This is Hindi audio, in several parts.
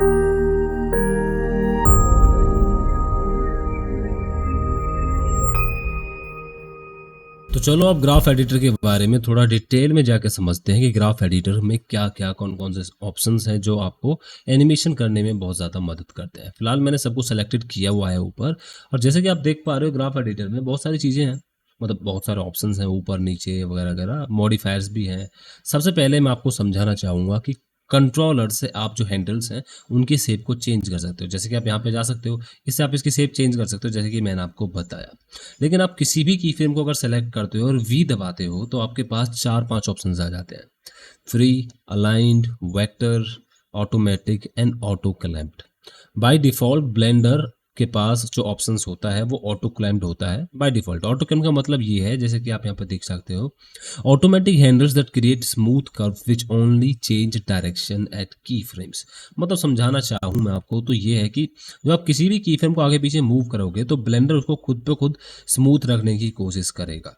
तो चलो अब ग्राफ एडिटर के बारे में थोड़ा डिटेल में जाकर समझते हैं कि ग्राफ एडिटर में क्या क्या कौन कौन से ऑप्शंस हैं जो आपको एनिमेशन करने में बहुत ज़्यादा मदद करते हैं। फिलहाल मैंने सबको सेलेक्टेड किया हुआ है ऊपर, और जैसे कि आप देख पा रहे हो ग्राफ एडिटर में बहुत सारी चीज़ें हैं, मतलब बहुत सारे ऑप्शंस हैं ऊपर नीचे वगैरह वगैरह, मॉडिफायर्स भी हैं। सबसे पहले मैं आपको समझाना चाहूँगा कि कंट्रोलर से आप जो हैंडल्स हैं उनकी शेप को चेंज कर सकते हो। जैसे कि आप यहाँ पे जा सकते हो, इससे आप इसकी शेप चेंज कर सकते हो जैसे कि मैंने आपको बताया। लेकिन आप किसी भी की फ्रेम को अगर सेलेक्ट करते हो और वी दबाते हो तो आपके पास 4-5 ऑप्शंस आ जाते हैं। Free, aligned, vector, automatic and auto clamped. By default blender के पास जो ऑप्शंस होता है वो ऑटो क्लैम्प्ड होता है बाय डिफॉल्ट। ऑटो क्लैम्प का मतलब ये है, जैसे कि आप यहाँ पर देख सकते हो, automatic handles that create smooth curve which only change direction at की फ्रेम्स। मतलब समझाना चाहूँ मैं आपको तो ये है कि जब आप किसी भी की फ्रेम को आगे पीछे मूव करोगे तो ब्लेंडर उसको खुद पे खुद स्मूथ रखने की कोशिश करेगा।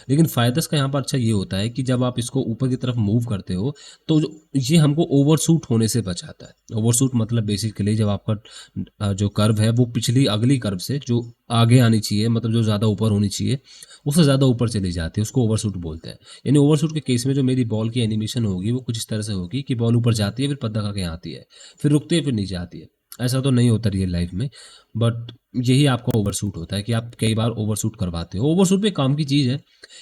लेकिन फ़ायदा इसका यहाँ पर अच्छा ये होता है कि जब आप इसको ऊपर की तरफ मूव करते हो तो ये हमको ओवरशूट होने से बचाता है। ओवरशूट मतलब बेसिकली जब आपका जो कर्व है वो पिछली अगली कर्व से जो आगे आनी चाहिए, मतलब जो ज़्यादा ऊपर होनी चाहिए, उससे ज़्यादा ऊपर चली जाती है, उसको ओवरशूट बोलते हैं। यानी ओवरशूट के केस में जो मेरी बॉल की एनिमेशन होगी वो कुछ इस तरह से होगी कि बॉल ऊपर जाती है, फिर पद्दा खा के आती है, फिर रुकती है, फिर नीचे आती है। ऐसा तो नहीं होता रियल लाइफ में, बट यही आपका ओवरशूट होता है कि आप कई बार ओवरशूट करवाते हो। ओवरशूट भी काम की चीज़ है,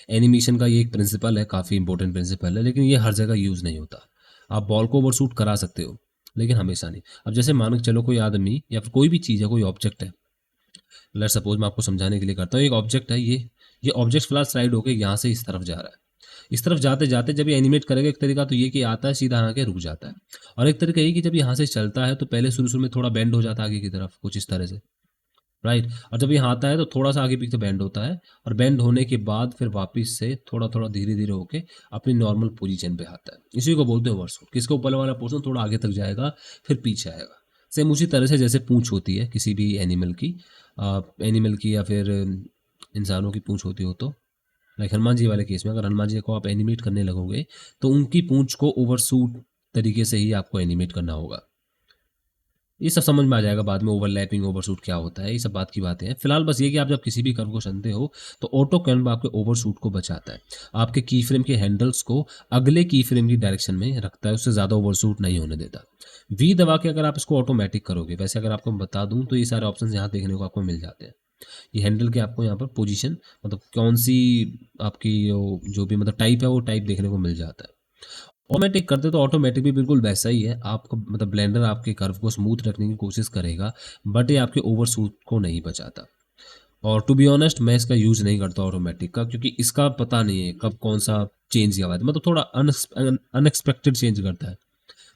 एनिमेशन का ये एक प्रिंसिपल है, काफ़ी इंपॉर्टेंट प्रिंसिपल है, लेकिन ये हर जगह यूज़ नहीं होता। आप बॉल को ओवरशूट करा सकते हो लेकिन हमेशा नहीं। अब जैसे मान के चलो कोई आदमी या फिर कोई भी चीज़ है, कोई ऑब्जेक्ट है, लेट्स सपोज मैं आपको समझाने के लिए करता हूँ, एक ऑब्जेक्ट है, ये ऑब्जेक्ट फिलहाल स्लाइड होकर यहाँ से इस तरफ जा रहा है। इस तरफ जाते जाते जब ये एनिमेट करेगा, एक तरीका तो ये कि आता है सीधा आके रुक जाता है, और एक तरीका ये कि जब यहाँ से चलता है तो पहले शुरू शुरू में थोड़ा बेंड हो जाता है आगे की तरफ कुछ इस तरह से, राइट। और जब यहाँ आता है तो थोड़ा सा आगे पीछे बेंड होता है, और बेंड होने के बाद फिर वापस से थोड़ा थोड़ा धीरे धीरे होके अपनी नॉर्मल पोजीशन पे आता है। इसी को बोलते हैं ओवरशूट। किसका ऊपर वाला पोर्शन थोड़ा आगे तक जाएगा फिर पीछे आएगा। सेम उसी तरह से जैसे पूंछ होती है किसी भी एनिमल की या फिर इंसानों की पूंछ होती हो, तो लाइक हनुमान जी वाले केस में अगर हनुमान जी को आप एनिमेट करने लगोगे तो उनकी पूंछ को ओवरशूट तरीके से ही आपको एनिमेट करना होगा। ये सब समझ में आ जाएगा बाद में, ओवरलैपिंग ओवरशूट क्या होता है, ये सब बात की बातें हैं। फिलहाल बस ये कि आप जब किसी भी कर्व को चुनते हो तो ऑटो कर्व आपके ओवरशूट को बचाता है, आपके की फ्रेम के हैंडल्स को अगले की फ्रेम की डायरेक्शन में रखता है, उससे ज़्यादा ओवरशूट नहीं होने देता। वी दबा के अगर आप इसको ऑटोमेटिक करोगे, वैसे अगर आपको बता दूं तो ये सारे ऑप्शन यहाँ देखने को आपको मिल जाते हैं। ये हैंडल के आपको यहाँ पर पोजीशन, मतलब कौन सी आपकी जो भी मतलब टाइप है वो टाइप देखने को मिल जाता है। ऑटोमेटिक करते तो ऑटोमेटिक भी बिल्कुल वैसा ही है, आपको मतलब ब्लेंडर आपके कर्व को स्मूथ रखने की कोशिश करेगा, बट ये आपके ओवरशूट को नहीं बचाता। और टू बी ऑनेस्ट मैं इसका यूज़ नहीं करता ऑटोमेटिक का, क्योंकि इसका पता नहीं है कब कौन सा चेंज किया हुआ है, मतलब थोड़ा अनएक्सपेक्टेड चेंज करता है,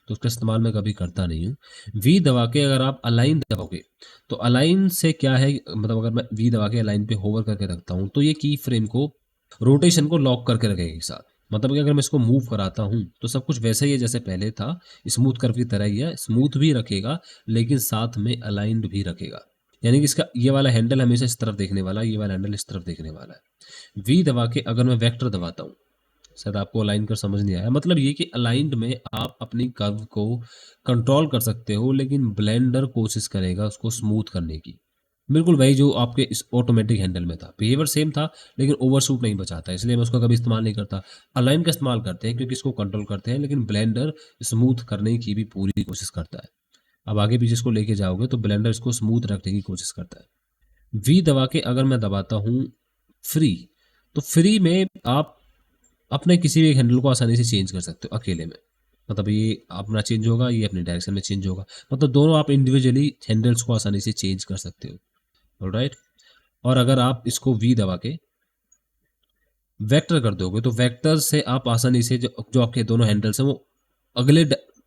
तो उसका इस्तेमाल मैं कभी करता नहीं हूँ। वी दबा के अगर आप अलाइन दबाओगे तो अलाइन से क्या है, मतलब अगर मैं वी दबा के अलाइन पे होवर करके रखता हूँ तो ये की फ्रेम को रोटेशन को लॉक करके रखेगा एक साथ। मतलब कि अगर मैं इसको मूव कराता हूँ तो सब कुछ वैसा ही है जैसे पहले था, स्मूथ कर्व की तरह ही है, स्मूथ भी रखेगा लेकिन साथ में अलाइंड भी रखेगा। यानी कि इसका ये वाला हैंडल हमेशा इस तरफ देखने वाला है, ये वाला हैंडल इस तरफ देखने वाला है। वी दबा के अगर मैं वेक्टर दबाता हूँ, शायद आपको अलाइन कर समझ नहीं आया, मतलब ये कि अलाइंड में आप अपनी कर्व को कंट्रोल कर सकते हो लेकिन ब्लेंडर कोशिश करेगा उसको स्मूथ करने की। बिल्कुल वही जो आपके इस ऑटोमेटिक हैंडल में था, बिहेवियर सेम था लेकिन ओवरशूट नहीं बचाता, इसलिए मैं उसका कभी इस्तेमाल नहीं करता। अलाइन का इस्तेमाल करते हैं क्योंकि इसको कंट्रोल करते हैं, लेकिन ब्लेंडर स्मूथ करने की भी पूरी कोशिश करता है। अब आगे पीछे इसको लेके जाओगे तो ब्लेंडर इसको स्मूथ रखने की कोशिश करता है। वी दबा के अगर मैं दबाता हूँ फ्री, तो फ्री में आप अपने किसी भी हैंडल को आसानी से चेंज कर सकते हो अकेले में। मतलब ये अपना चेंज होगा, ये अपनी डायरेक्शन में चेंज होगा, मतलब दोनों आप इंडिविजुअली हैंडल्स को आसानी से चेंज कर सकते हो, ऑलराइट। और अगर आप इसको वी दबा के वेक्टर कर दोगे तो वेक्टर से आप आसानी से जो आपके दोनों हैंडल्स हैं वो अगले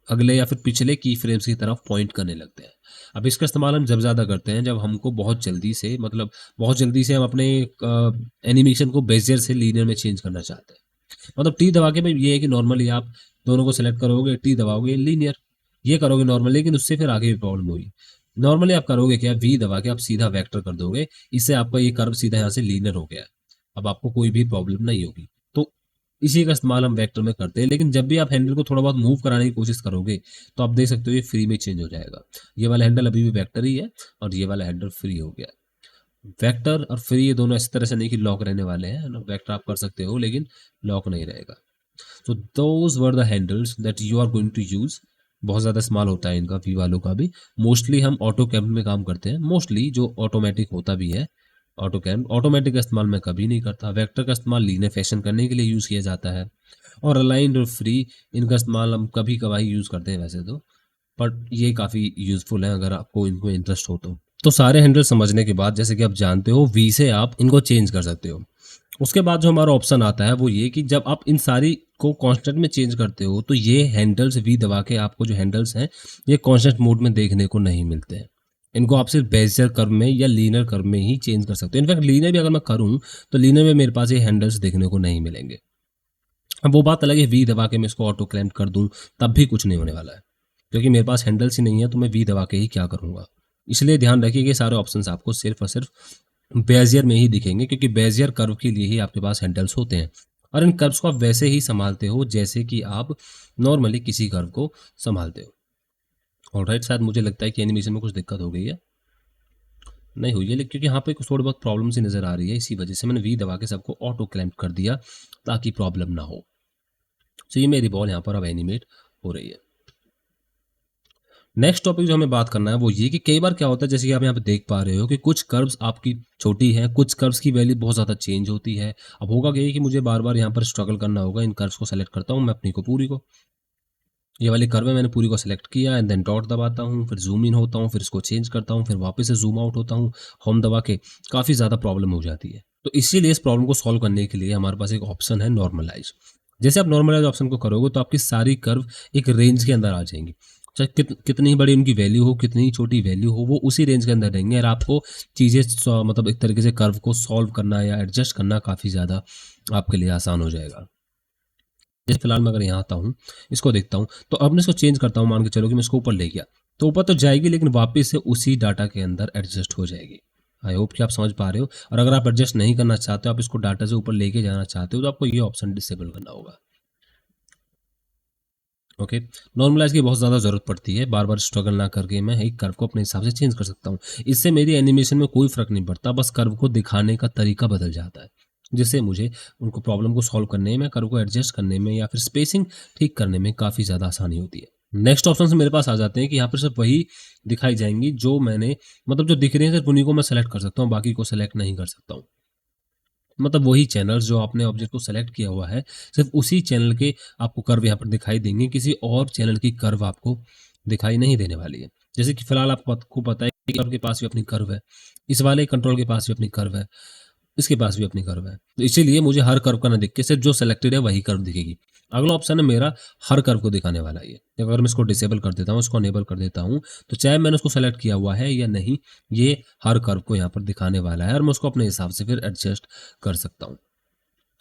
अगले या फिर पिछले की फ्रेम्स की तरफ पॉइंट करने लगते हैं। अब इसका इस्तेमाल हम जब ज़्यादा करते हैं जब हमको बहुत जल्दी से हम अपने एनिमेशन को बेजियर से लीनियर में चेंज करना चाहते हैं। मतलब टी दबा के भाई ये है कि नॉर्मली आप दोनों को सेलेक्ट करोगे, टी दबाओगे लीनियर, ये करोगे नॉर्मल, लेकिन उससे फिर आगे भी प्रॉब्लम होगी। नॉर्मली आप करोगे क्या, वी दबा के आप सीधा वेक्टर कर दोगे, इससे आपका ये कर्व सीधा यहाँ से लीनियर हो गया है, अब आपको कोई भी प्रॉब्लम नहीं होगी। तो इसी का इस्तेमाल हम वेक्टर में करते हैं। लेकिन जब भी आप हैंडल को थोड़ा बहुत मूव कराने की कोशिश करोगे तो आप देख सकते हो ये फ्री में चेंज हो जाएगा। ये वाला हैंडल अभी भी वेक्टर ही है और ये वाला हैंडल फ्री हो गया। वेक्टर और फ्री ये दोनों इस तरह से नहीं कि लॉक रहने वाले हैं ना, वेक्टर आप कर सकते हो लेकिन लॉक नहीं रहेगा। तो those were the handles that you are going to use. बहुत ज़्यादा इस्तेमाल होता है इनका वी वालों का भी। मोस्टली हम ऑटो कैड में काम करते हैं, मोस्टली जो ऑटोमेटिक होता भी है। ऑटो कैड ऑटोमेटिक का इस्तेमाल मैं कभी नहीं करता। वेक्टर का इस्तेमाल लीनियर फैशन करने के लिए यूज़ किया जाता है और अलाइंड और फ्री इनका इस्तेमाल हम कभी कभार यूज़ करते हैं वैसे तो, बट ये काफ़ी यूज़फुल है अगर आपको इनको इंटरेस्ट हो तो सारे हैंडल समझने के बाद जैसे कि आप जानते हो वी से आप इनको चेंज कर सकते हो। उसके बाद जो हमारा ऑप्शन आता है वो ये कि जब आप इन सारी को कांस्टेंट में चेंज करते हो तो ये हैंडल्स वी दबा के आपको जो हैंडल्स हैं ये कांस्टेंट मोड में देखने को नहीं मिलते हैं। इनको आप सिर्फ बेजियर कर्व में या लीनियर कर्व में ही चेंज कर सकते हो। इनफैक्ट लीनियर भी अगर मैं करूँ तो लीनियर में मेरे पास ये हैंडल्स देखने को नहीं मिलेंगे। अब वो बात अलग है, वी दबा के मैं इसको ऑटो क्लैम्प कर दूं तब भी कुछ नहीं होने वाला है, क्योंकि मेरे पास हैंडल्स ही नहीं है तो मैं वी दबा के ही क्या करूंगा। इसलिए ध्यान रखिए कि सारे ऑप्शंस आपको सिर्फ और सिर्फ बेजियर में ही दिखेंगे, क्योंकि बेजियर कर्व के लिए ही आपके पास हैंडल्स होते हैं और इन कर्व्स को आप वैसे ही संभालते हो जैसे कि आप नॉर्मली किसी कर्व को संभालते हो। ऑलराइट, शायद मुझे लगता है कि एनिमेशन में कुछ दिक्कत हो गई है, नहीं हुई है लेकिन क्योंकि यहाँ पे कुछ थोड़ी बहुत प्रॉब्लम सी नज़र आ रही है, इसी वजह से मैंने वी दबा के सबको ऑटो क्लैम्प कर दिया ताकि प्रॉब्लम ना हो। तो ये मेरी बॉल यहाँ पर अब एनिमेट हो रही है। नेक्स्ट टॉपिक जो हमें बात करना है वो ये कि कई बार क्या होता है, जैसे कि आप यहाँ पे देख पा रहे हो कि कुछ कर्व्स आपकी छोटी हैं, कुछ कर्व्स की वैल्यू बहुत ज़्यादा चेंज होती है। अब होगा क्या कि मुझे बार बार यहाँ पर स्ट्रगल करना होगा। इन कर्व्स को सेलेक्ट करता हूँ मैं अपनी को पूरी को, ये वाली कर्व है मैंने पूरी को सेलेक्ट किया एंड देन डॉट दबाता हूँ, फिर जूम इन होता हूँ, फिर इसको चेंज करता हूँ, फिर वापस से जूम आउट होता हूँ होम दबा के। काफ़ी ज़्यादा प्रॉब्लम हो जाती है, तो इसीलिए इस प्रॉब्लम को सॉल्व करने के लिए हमारे पास एक ऑप्शन है नॉर्मलाइज। जैसे आप नॉर्मलाइज ऑप्शन को करोगे तो आपकी सारी कर्व एक रेंज के अंदर आ जाएंगी, चाहे कितनी बड़ी उनकी वैल्यू हो, कितनी ही छोटी वैल्यू हो, वो उसी रेंज के अंदर रहेंगे और आपको चीज़ें मतलब एक तरीके से कर्व को सॉल्व करना या एडजस्ट करना काफ़ी ज़्यादा आपके लिए आसान हो जाएगा। जैसे फिलहाल मैं अगर यहाँ आता हूँ, इसको देखता हूँ, तो अब मैं इसको चेंज करता हूँ, मान के चलो कि मैं इसको ऊपर ले गया तो ऊपर तो जाएगी लेकिन वापस से उसी डाटा के अंदर एडजस्ट हो जाएगी। आई होप कि आप समझ पा रहे हो। और अगर आप एडजस्ट नहीं करना चाहते हो, आप इसको डाटा से ऊपर लेके जाना चाहते हो, तो आपको ये ऑप्शन डिसेबल करना होगा। ओके, नॉर्मलाइज की बहुत ज़्यादा ज़रूरत पड़ती है, बार बार स्ट्रगल ना करके मैं एक कर्व को अपने हिसाब से चेंज कर सकता हूँ। इससे मेरी एनिमेशन में कोई फ़र्क नहीं पड़ता, बस कर्व को दिखाने का तरीका बदल जाता है, जिससे मुझे उनको प्रॉब्लम को सॉल्व करने में, कर्व को एडजस्ट करने में या फिर स्पेसिंग ठीक करने में काफ़ी ज़्यादा आसानी होती है। नेक्स्ट ऑप्शन से मेरे पास आ जाते हैं कि यहाँ पर सिर्फ वही दिखाई जाएंगी जो मैंने, मतलब जो दिख रही है सिर्फ उन्हीं को मैं सेलेक्ट कर सकता हूँ, बाकी को सेलेक्ट नहीं कर सकता हूँ। मतलब वही चैनल्स जो आपने ऑब्जेक्ट को सेलेक्ट किया हुआ है, सिर्फ उसी चैनल के आपको कर्व यहाँ पर दिखाई देंगे, किसी और चैनल की कर्व आपको दिखाई नहीं देने वाली है। जैसे कि फिलहाल आपको पता है कि कर्व के पास भी अपनी कर्व है, इस वाले कंट्रोल के पास भी अपनी कर्व है, इसके पास भी अपनी कर्व है, तो इसीलिए मुझे हर कर्व का ना दिख के सिर्फ जो सेलेक्टेड है वही कर्व दिखेगी। अगला ऑप्शन है मेरा हर कर्व को दिखाने वाला ये। अगर मैं इसको डिसेबल कर देता हूँ, इसको अनेबल कर देता हूँ, तो चाहे मैंने उसको सेलेक्ट किया हुआ है या नहीं, ये हर कर्व को यहाँ पर दिखाने वाला है और मैं उसको अपने हिसाब से फिर एडजस्ट कर सकता हूँ।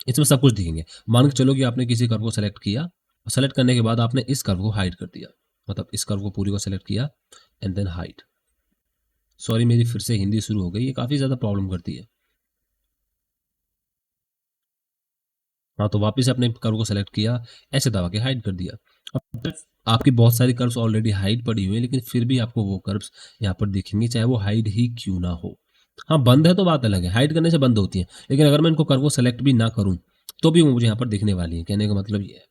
इसमें सब कुछ दिखेंगे। मान के चलो कि आपने किसी कर्व को सेलेक्ट किया और सेलेक्ट करने के बाद आपने इस कर्व को हाइड कर दिया, मतलब इस कर्व को पूरी को सेलेक्ट किया एंड देन हाइड। सॉरी, मेरी फिर से हिंदी शुरू हो गई, ये काफ़ी ज़्यादा प्रॉब्लम करती है। हाँ, तो वापस अपने कर्व को सेलेक्ट किया, ऐसे दबा के हाइड कर दिया। अब तक आपकी बहुत सारी कर्व्स ऑलरेडी हाइड पड़ी हुई हैं, लेकिन फिर भी आपको वो कर्व्स यहाँ पर दिखेंगी, चाहे वो हाइड ही क्यों ना हो। हाँ, बंद है तो बात अलग है, हाइड करने से बंद होती है, लेकिन अगर मैं इनको कर्व को सेलेक्ट भी ना करूँ तो भी वो मुझे यहाँ पर दिखने वाली है। कहने का मतलब ये है।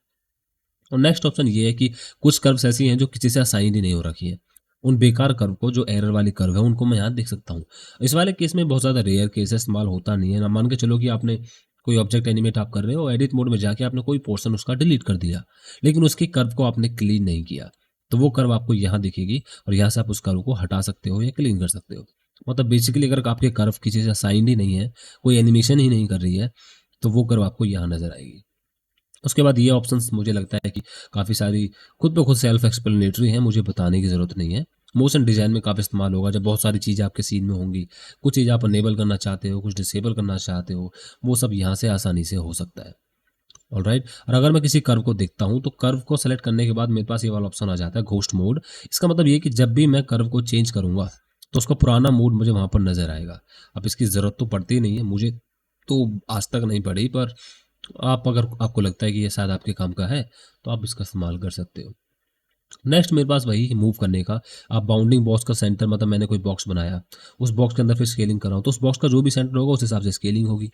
और नेक्स्ट ऑप्शन ये है कि कुछ कर्व्स ऐसी हैं जो किसी से असाइन ही नहीं हो रखी है। उन बेकार कर्व को, जो एरर वाली कर्व है, उनको मैं यहाँ देख सकता हूँ। इस वाले केस में बहुत ज़्यादा रेयर केस है, इस्तेमाल होता नहीं है ना। मान के चलो कि आपने कोई ऑब्जेक्ट एनिमेट आप कर रहे हो, एडिट मोड में जाके आपने कोई पोर्शन उसका डिलीट कर दिया, लेकिन उसकी कर्व को आपने क्लीन नहीं किया, तो वो कर्व आपको यहाँ दिखेगी और यहाँ से आप उस कर्व को हटा सकते हो या क्लीन कर सकते हो। मतलब बेसिकली अगर आपके कर्व किसी से असाइंड ही नहीं है, कोई एनिमेशन ही नहीं कर रही है, तो वो कर्व आपको यहाँ नजर आएगी। उसके बाद ये ऑप्शंस मुझे लगता है कि काफ़ी सारी खुद ब खुद सेल्फ एक्सप्लेनेटरी हैं, मुझे बताने की ज़रूरत नहीं है। मोशन डिज़ाइन में काफ़ी इस्तेमाल होगा, जब बहुत सारी चीज़ें आपके सीन में होंगी, कुछ चीज़ आप अनेबल करना चाहते हो, कुछ डिसेबल करना चाहते हो, वो सब यहाँ से आसानी से हो सकता है। ऑलराइट, और अगर मैं किसी कर्व को देखता हूँ तो कर्व को सेलेक्ट करने के बाद मेरे पास ये वाला ऑप्शन आ जाता है घोस्ट मोड। इसका मतलब ये कि जब भी मैं कर्व को चेंज करूँगा तो उसका पुराना मोड मुझे वहाँ पर नज़र आएगा। अब इसकी ज़रूरत तो पड़ती नहीं है मुझे, तो आज तक नहीं पड़ी, पर आप अगर आपको लगता है कि ये शायद आपके काम का है तो आप इसका इस्तेमाल कर सकते हो। नेक्स्ट मेरे पास वही मूव करने का, आप बाउंडिंग बॉक्स का सेंटर, मतलब मैंने कोई बॉक्स बनाया, उस बॉक्स के अंदर फिर स्केलिंग कर रहा हूँ, तो उस बॉक्स का जो भी सेंटर होगा उस हिसाब से स्केलिंग होगी।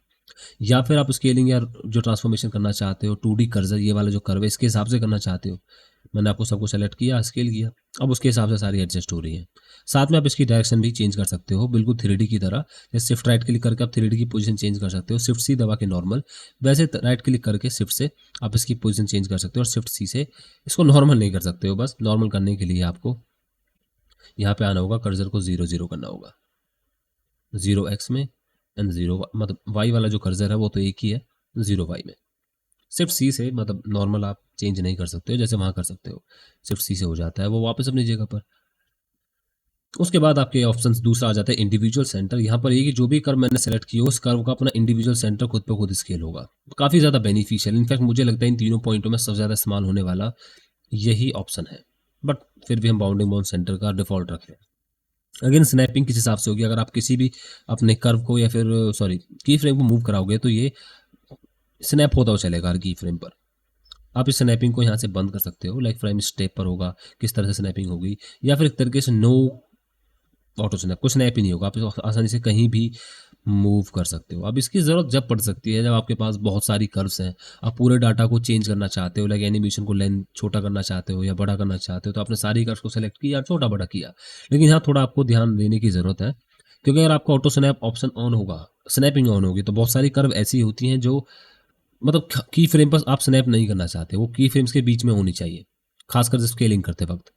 या फिर आप स्केलिंग या जो ट्रांसफॉर्मेशन करना चाहते हो, 2D कर्सर ये वाला जो कर्व है इसके हिसाब से करना चाहते हो, मैंने आपको सबको सेलेक्ट किया, स्केल किया, अब उसके हिसाब से सारी एडजस्ट हो रही है। साथ में आप इसकी डायरेक्शन भी चेंज कर सकते हो, बिल्कुल 3D की तरह। जैसे शिफ्ट राइट क्लिक करके आप 3D की पोजीशन चेंज कर सकते हो, शिफ्ट सी दबा के नॉर्मल, वैसे राइट क्लिक करके शिफ्ट से आप इसकी पोजीशन चेंज कर सकते हो, और शिफ्ट सी से इसको नॉर्मल नहीं कर सकते हो। बस नॉर्मल करने के लिए आपको यहाँ पे आना होगा, कर्सर को 0 0 करना होगा, 0x में एंड 0, मतलब y वाला जो कर्सर है वो तो एक ही है, 0y में। शिफ्ट सी से मतलब नॉर्मल आप चेंज नहीं कर सकते हो, जैसे वहाँ कर सकते हो, शिफ्ट सी से हो जाता है वो वापस अपनी जगह पर। उसके बाद आपके ऑप्शंस दूसरा आ जाता है इंडिविजुअल सेंटर। यहाँ पर ये कि जो भी कर्व मैंने सेलेक्ट किया उस कर्व का अपना इंडिविजुअल सेंटर खुद पे खुद स्केल होगा। काफ़ी ज़्यादा बेनिफिशियल, इनफैक्ट मुझे लगता है इन तीनों पॉइंटों में सबसे ज़्यादा इस्तेमाल होने वाला यही ऑप्शन है, बट फिर भी हम बाउंडिंग बाउंड सेंटर का डिफॉल्ट रखें। अगेन स्नैपिंग किस हिसाब से होगी, अगर आप किसी भी अपने कर्व को या फिर सॉरी की फ्रेम को मूव कराओगे तो ये स्नैप होता हुआ चलेगा हर की फ्रेम पर। आप इस स्नैपिंग को यहाँ से बंद कर सकते हो, लाइक फ्रेम स्टेप पर होगा किस तरह से स्नैपिंग होगी, या फिर एक तरीके से नो ऑटो स्नैप, कुछ स्नैप ही नहीं होगा, आप इसको आसानी से कहीं भी मूव कर सकते हो। अब इसकी ज़रूरत जब पड़ सकती है जब आपके पास बहुत सारी कर्व्स हैं, आप पूरे डाटा को चेंज करना चाहते हो, लाइक एनिमेशन को लेंथ छोटा करना चाहते हो या बड़ा करना चाहते हो, तो आपने सारी कर्व्स को सेलेक्ट किया, छोटा बड़ा किया। लेकिन यहाँ थोड़ा आपको ध्यान देने की ज़रूरत है, क्योंकि अगर आपका ऑटो स्नैप ऑप्शन ऑन होगा, स्नैपिंग ऑन होगी, तो बहुत सारी कर्व ऐसी होती हैं जो मतलब की फ्रेम पर आप स्नैप नहीं करना चाहते, वो की फ्रेम्स के बीच में होनी चाहिए, खासकर स्केलिंग करते वक्त।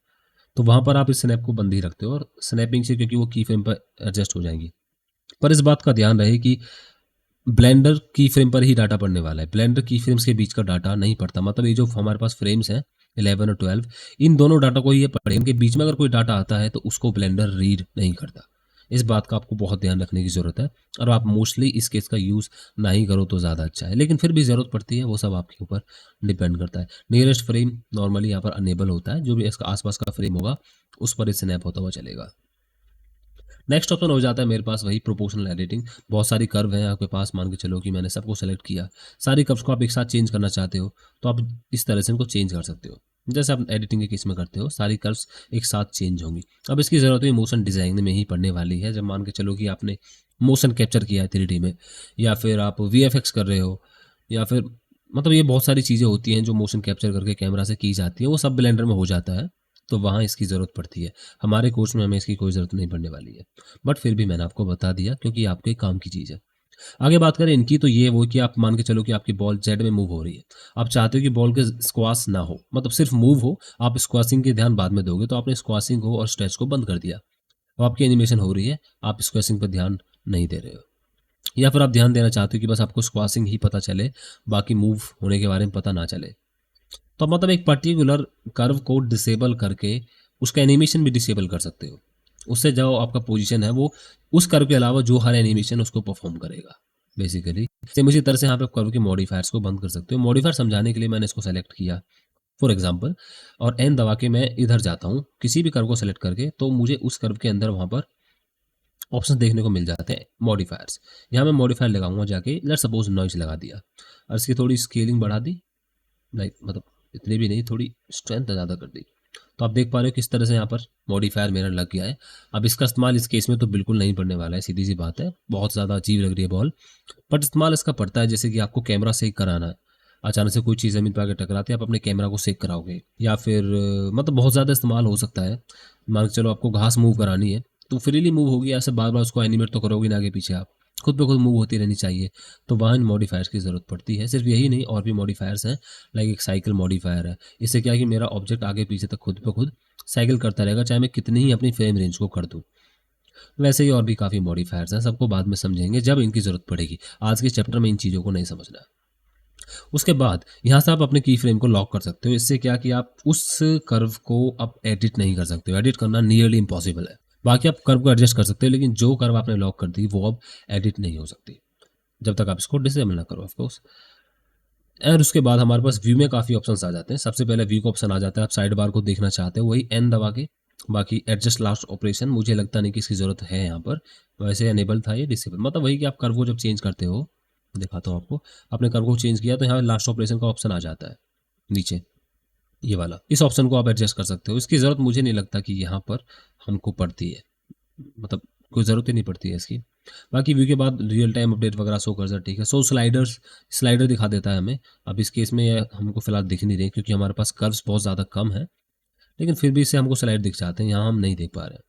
तो वहाँ पर आप इस स्नैप को बंद ही रखते हो, और स्नैपिंग से क्योंकि वो की फ्रेम पर एडजस्ट हो जाएंगी। पर इस बात का ध्यान रहे कि ब्लेंडर की फ्रेम पर ही डाटा पढ़ने वाला है, ब्लेंडर की फ्रेम्स के बीच का डाटा नहीं पढ़ता। मतलब ये जो हमारे पास फ्रेम्स हैं 11 और 12, इन दोनों डाटा को ये पढ़े, इनके बीच में अगर कोई डाटा आता है तो उसको ब्लेंडर रीड नहीं करता। इस बात का आपको बहुत ध्यान रखने की ज़रूरत है, और आप मोस्टली इस केस का यूज़ ना ही करो तो ज़्यादा अच्छा है, लेकिन फिर भी ज़रूरत पड़ती है, वो सब आपके ऊपर डिपेंड करता है। नियरेस्ट फ्रेम नॉर्मली यहाँ पर अनेबल होता है, जो भी इसका आसपास का फ्रेम होगा उस पर स्नैप होता हुआ चलेगा। नेक्स्ट ऑप्शन हो जाता है मेरे पास वही प्रोपोर्शनल एडिटिंग। बहुत सारी कर्व हैं आपके पास, मान के चलो कि मैंने सबको सेलेक्ट किया, सारी कर्व्स को आप एक साथ चेंज करना चाहते हो, तो आप इस तरह से इनको चेंज कर सकते हो, जैसे आप एडिटिंग के केस में करते हो, सारी कर्व्स एक साथ चेंज होंगी। अब इसकी ज़रूरत भी मोशन डिज़ाइन में ही पड़ने वाली है, जब मान के चलो कि आपने मोशन कैप्चर किया है 3D में, या फिर आप VFX कर रहे हो, या फिर मतलब ये बहुत सारी चीज़ें होती हैं जो मोशन कैप्चर करके कैमरा से की जाती हैं, वो सब ब्लेंडर में हो जाता है, तो वहाँ इसकी ज़रूरत पड़ती है। हमारे कोर्स में हमें इसकी कोई ज़रूरत नहीं पड़ने वाली है, बट फिर भी मैंने आपको बता दिया क्योंकि ये आपके काम की चीज़ है। आगे बात करें इनकी, तो ये वो कि आप मान के चलो कि आपकी बॉल जेड में मूव हो रही है, आप चाहते हो कि बॉल के स्क्वाश ना हो, मतलब सिर्फ मूव हो, आप स्क्वाशिंग के ध्यान बाद में दोगे, तो आपने स्क्वाशिंग को और स्ट्रेच को बंद कर दिया, अब आपकी एनिमेशन हो रही है, आप स्क्वाशिंग पर ध्यान नहीं दे रहे हो। या फिर आप ध्यान देना चाहते हो कि बस आपको स्क्वाशिंग ही पता चले, बाकी मूव होने के बारे में पता ना चले, तो मतलब एक पर्टिकुलर कर्व को डिसेबल करके उसका एनिमेशन भी डिसेबल कर सकते हो। उससे जो आपका पोजीशन है वो उस कर्व के अलावा जो हर एनिमेशन उसको परफॉर्म करेगा बेसिकली। सेम उसी तरह से यहाँ पे कर्व के मॉडिफायर्स को बंद कर सकते हो। मॉडिफायर समझाने के लिए मैंने इसको सेलेक्ट किया फॉर एग्जाम्पल, और एन दबा के मैं इधर जाता हूँ किसी भी कर्व को सेलेक्ट करके, तो मुझे उस कर्व के अंदर वहाँ पर ऑप्शन देखने को मिल जाते हैं मॉडिफायर्स। यहाँ मैं मॉडिफायर लगाऊंगा जाके, लेट्स सपोज नॉइज लगा दिया और इसकी थोड़ी स्केलिंग बढ़ा दी, लाइक मतलब इतनी भी नहीं, थोड़ी स्ट्रेंथ ज़्यादा कर दी, तो आप देख पा रहे हो किस तरह से यहाँ पर मॉडिफायर मेरा लग गया है। अब इसका इस्तेमाल इस केस में तो बिल्कुल नहीं पड़ने वाला है, सीधी सी बात है, बहुत ज़्यादा अजीब लग रही है बॉल, बट इस्तेमाल इसका पड़ता है जैसे कि आपको कैमरा सेक कराना है, अचानक से कोई चीज़ ज़मीन पर आकर टकराती है, आप अपने कैमरा को सेक कराओगे, या फिर मतलब बहुत ज़्यादा इस्तेमाल हो सकता है। मान के चलो आपको घास मूव करानी है, तो फ्रीली मूव होगी, ऐसे बार बार उसको एनिमेट तो करोगे ना आगे पीछे, आप खुद पे खुद मूव होती रहनी चाहिए, तो वहाँ इन मॉडिफायर्स की ज़रूरत पड़ती है। सिर्फ यही नहीं, और भी मॉडिफायर्स हैं, लाइक एक साइकिल मॉडिफायर है, इससे क्या है कि मेरा ऑब्जेक्ट आगे पीछे तक खुद पे खुद साइकिल करता रहेगा, चाहे मैं कितनी ही अपनी फ्रेम रेंज को कर दूँ। वैसे ही और भी काफ़ी मॉडिफायर्स हैं, सबको बाद में समझेंगे जब इनकी ज़रूरत पड़ेगी, आज के चैप्टर में इन चीज़ों को नहीं समझना है। उसके बाद यहाँ से आप अपने की फ्रेम को लॉक कर सकते हो, इससे क्या कि आप उस कर्व को अब एडिट नहीं कर सकते हो, एडिट करना नियरली इम्पॉसिबल है। बाकी आप कर्व को एडजस्ट कर सकते हो, लेकिन जो कर्व आपने लॉक कर दी वो अब एडिट नहीं हो सकती जब तक आप इसको डिसेबल ना करो ऑफकोर्स। और उसके बाद हमारे पास व्यू में काफ़ी ऑप्शंस आ जाते हैं। सबसे पहले व्यू का ऑप्शन आ जाता है, आप साइड बार को देखना चाहते हो वही एन दबा के, बाकी एडजस्ट लास्ट ऑपरेशन मुझे लगता नहीं कि इसकी ज़रूरत है यहाँ पर, वैसे अनेबल था ये डिसेबल, मतलब वही कि आप कर्व को जब चेंज करते हो दिखाता हूँ आपको। आपने कर्व को चेंज किया तो यहाँ लास्ट ऑपरेशन का ऑप्शन आ जाता है नीचे, ये वाला। इस ऑप्शन को आप एडजस्ट कर सकते हो। इसकी ज़रूरत मुझे नहीं लगता कि यहाँ पर हमको पड़ती है, मतलब कोई ज़रूरत ही नहीं पड़ती है इसकी। बाकी व्यू के बाद रियल टाइम अपडेट वगैरह शो कर ठीक है। सो स्लाइडर दिखा देता है हमें। अब इस केस में ये हमको फिलहाल दिख नहीं रहे क्योंकि हमारे पास कर्व्स बहुत ज़्यादा कम है, लेकिन फिर भी इससे हमको स्लाइड दिख जाते हैं, यहाँ हम नहीं देख पा रहे हैं।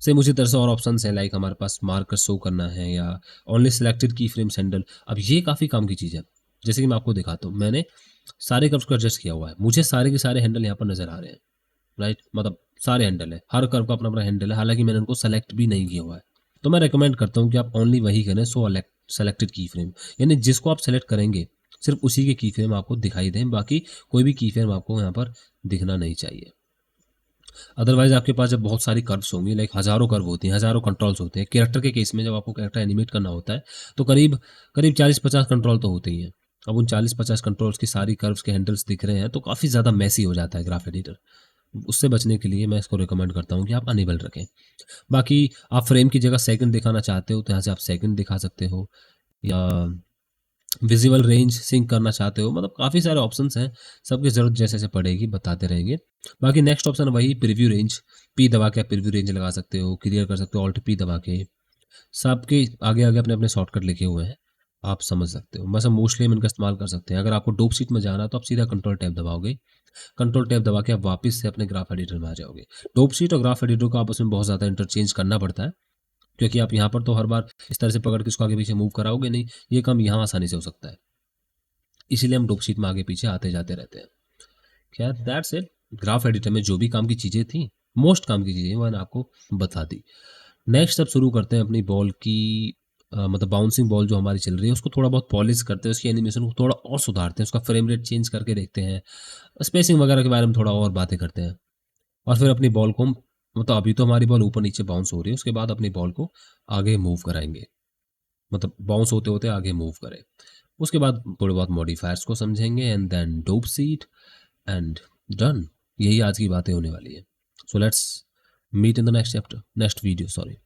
सेम उसी तरह से और ऑप्शन हैं, लाइक हमारे पास मार्कर शो करना है या ओनली सिलेक्टेड की फ्रेम हैंडल। अब ये काफ़ी काम की चीज़ है। जैसे कि मैं आपको दिखाता हूँ, मैंने सारे कर्व्स को एडजस्ट किया हुआ है, मुझे सारे के सारे हैंडल यहाँ पर नजर आ रहे हैं, राइट। मतलब सारे हैंडल है, हर कर्व का अपना अपना हैंडल है, हालांकि मैंने उनको सेलेक्ट भी नहीं किया हुआ है। तो मैं रेकमेंड करता हूँ कि आप ओनली वही करें, सो सेलेक्टेड की फ्रेम, यानी जिसको आप सेलेक्ट करेंगे सिर्फ उसी के की फ्रेम आपको दिखाई दें, बाकी कोई भी की फ्रेम आपको यहाँ पर दिखना नहीं चाहिए। अदरवाइज आपके पास जब बहुत सारी कर्व्स होंगी, लाइक हज़ारों कर्व होती हैं, हज़ारों कंट्रोल्स होते हैं। कैरेक्टर के केस में जब आपको कैरेक्टर एनिमेट करना होता है तो करीब करीब 40-50 कंट्रोल तो होते ही हैं। अब उन 40-50 कंट्रोल्स की सारी कर्व्स के हैंडल्स दिख रहे हैं तो काफ़ी ज़्यादा मैसी हो जाता है ग्राफ एडिटर। उससे बचने के लिए मैं इसको रिकमेंड करता हूँ कि आप अनेबल रखें। बाकी आप फ्रेम की जगह सेकंड दिखाना चाहते हो तो यहाँ से आप सेकंड दिखा सकते हो, या विजिबल रेंज सिंक करना चाहते हो, मतलब काफ़ी सारे ऑप्शंस हैं। सबकी ज़रूरत जैसे जैसे पड़ेगी बताते रहेंगे। बाकी नेक्स्ट ऑप्शन वही प्रीव्यू रेंज, पी दबा के आप प्रीव्यू रेंज लगा सकते हो, क्लियर कर सकते हो ऑल्ट पी दबा के। सबके आगे आगे अपने अपने शॉर्टकट लिखे हुए हैं, आप समझ सकते हो। बस हम मोस्टली हम इनका इस्तेमाल कर सकते हैं। अगर आपको डोप शीट में जाना है तो आप सीधा कंट्रोल टैब दबाओगे, कंट्रोल टैब दबा के आप वापस से अपने ग्राफ एडिटर में आ जाओगे। डोप शीट और ग्राफ एडिटर को आपस में बहुत ज़्यादा इंटरचेंज करना पड़ता है, क्योंकि आप यहाँ पर तो हर बार इस तरह से पकड़ के इसको आगे पीछे मूव कराओगे नहीं, ये काम यहाँ आसानी से हो सकता है। इसीलिए हम डोप शीट में आगे पीछे आते जाते रहते हैं। क्या दैट्स इट। ग्राफ एडिटर में जो भी काम की चीज़ें थी, मोस्ट काम की चीज़ें मैंने आपको बता दी। नेक्स्ट अब शुरू करते हैं अपनी बॉल की, मतलब बाउंसिंग बॉल जो हमारी चल रही है उसको थोड़ा बहुत पॉलिश करते हैं, उसकी एनिमेशन को थोड़ा और सुधारते हैं, उसका फ्रेम रेट चेंज करके देखते हैं, स्पेसिंग वगैरह के बारे में थोड़ा और बातें करते हैं। और फिर अपनी बॉल को मतलब अभी तो हमारी बॉल ऊपर नीचे बाउंस हो रही है, उसके बाद अपनी बॉल को आगे मूव कराएंगे, मतलब बाउंस होते होते आगे मूव करें। उसके बाद थोड़े बहुत मॉडिफायर्स को समझेंगे and then dope sheet and done. यही आज की बातें होने वाली है। So let's meet in the next chapter, next video, sorry.